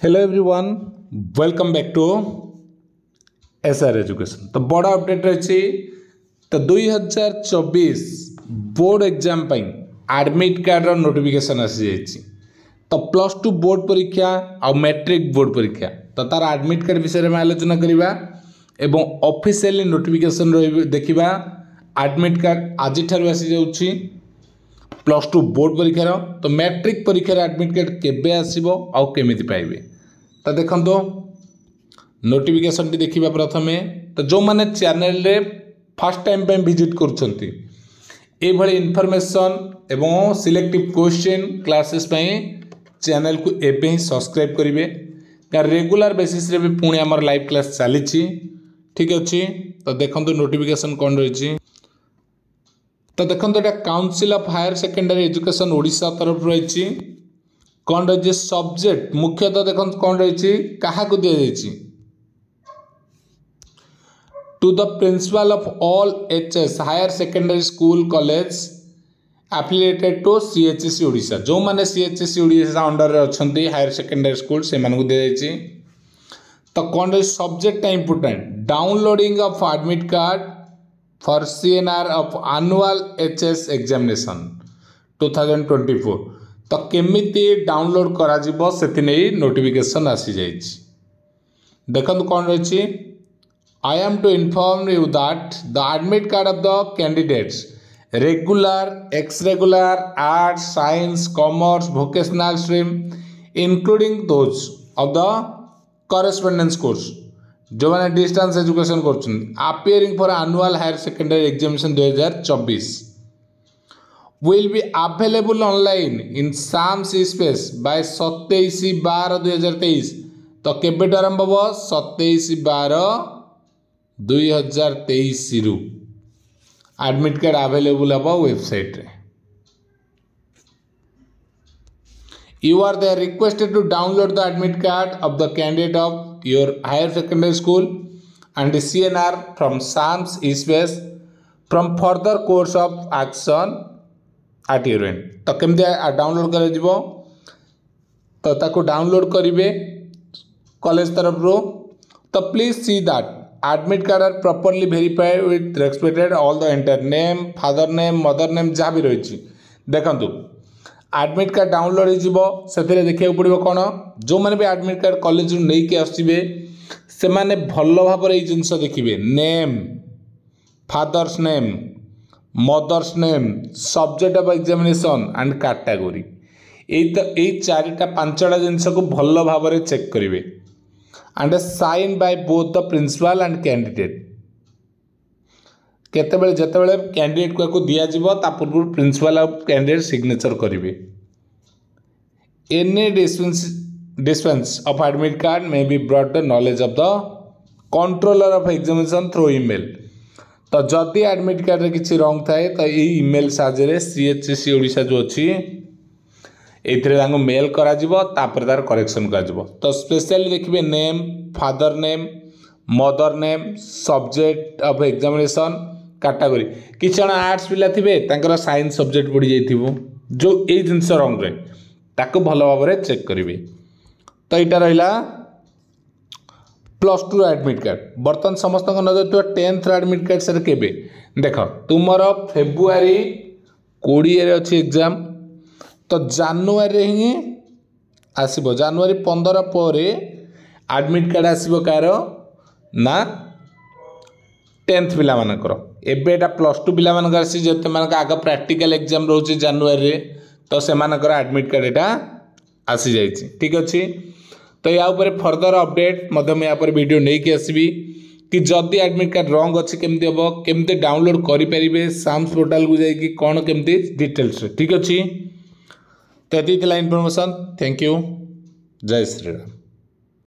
Hello everyone, welcome back to SR education. तो बड़ा update रही तो 2024 board exam admit card notification आसी जाइए। तो +2 बोर्ड परीक्षा और मैट्रिक बोर्ड परीक्षा तो तार एडमिट कार्ड विषय में आलोचना करवा एवं ऑफिशियली नोटिफिकेशन देखा। एडमिट कार्ड आज आसी जाऊँगी +2 बोर्ड परीक्षार। तो मैट्रिक परीक्षार एडमिट कार्ड केबे आसीबो आउ केमिति पाइबे तो देखंतो नोटिफिकेशन टी देखिबा प्रथमे। तो जो माने चैनल रे फर्स्ट टाइम पे विजिट करछंती ए भली इन्फॉर्मेशन एवं सिलेक्टिव क्वेश्चन क्लासेस पे चैनल को एबे ही सब्सक्राइब करिवे का रेगुलर बेसिस रे भी पुणी हमर लाइव क्लास चलीछि। ठीक अछि। तो देखंतो नोटिफिकेशन कोन रहिछि। तो देखो ये council of higher secondary education Odisha तरफ रही कौन रही सब्जेक्ट मुख्यतः देखो कौन रही क्या दि जाइए to the principal of all HS higher secondary school college affiliated to CHSC Odisha. जो माने सीएचएससी ओडिशा अंडर रे अछंती हायर सेकेंडरी स्कूल से मानक दि जाइए। तो कौन रही subject important downloading of admit card for CNR of annual HS examination 2024। तो केमिति डाउनलोड करा जिवो सेति नै नोटिफिकेशन आसी जाइछि। देखंतु कोन रहिछि I am to inform you that the admit card of the candidates regular ex-regular arts science commerce vocational stream including those of the correspondence course जो मैंने डिस्टेंस एजुकेशन कर appearing for annual higher secondary examination 2024 will be available online in SAMS space by 27/12/2023। तो केबेट आरंभ हम 27/12/2023 रु admit card available हम website रे। You are there requested to download the admit card of the candidate of your higher secondary school and the CNR from SAMS eSpace from further course of action at your end। तो केमती download कर जिवो तो ताको download करिवे college तरफ रो। तो please see that admit card are properly verified with respected all the enter name father name mother name जहाँ भी रही। देखंतु एडमिट कार्ड डाउनलोड हो देखा पड़ो कौन जो मैंने भी एडमिट कार्ड कॉलेज नहीं कि आसवे से माने भल भाव जिनस देखिए name father's name mother's name subject of examination and category यही चारिटा पांचटा जिनस को भल भाव चेक करेंगे and sign by both the principal and candidate. केतेबेले जेतेबेले कैंडिडेट को दिया ता पूर्व प्रिंसिपल और कैंडिडेट सिग्नेचर करेंगे। Any dispense of admit card may be brought the knowledge of the controller of examination through email. तो जदि एडमिट कार्ड रे किछि रॉन्ग थाए तो ये ईमेल साहाय्य सीएचएससी ओडिशा जो अच्छी ये मेल करा तापर तार करेक्शन कर। तो स्पेशली देखिए name father name mother name subject of examination category किसी जन आर्ट्स पिला थे साइंस सब्जेक्ट पड़ जाइए जो ये जिनस रंग रे ताको भल भाव चेक करेंगे। तो यहाँ रहा +2 एडमिट कार्ड। बर्तमान समस्त नजर 10th एडमिट कार्ड सर के देख तुम फेब्रुआरी 20 अच्छी एग्जाम तो जानुआरी ही आसब जानुआरी 15 पर एडमिट कार्ड आसब कार ना 10th पिला मानकर एबेटा +2 पिला मानकर आसी जते मानक आग प्रैक्टिकल एग्जाम रोचे जानुआरी तो से मानकर एडमिट कार्ड एटा आसी जाइछि। ठीक अछि। तो या ऊपर फर्दर अपडेट मधे मैं या पर वीडियो नहीं कि आसीबी कि जदी एडमिट कार्ड रॉन्ग अछि केमती हबो केमती डाउनलोड करि परिबे साम्स पोर्टल को जाई कि कोन केमती डिटेल्स रे। ठीक अछि। तो एती इनफॉरमेशन। Thank you. जय श्री राम।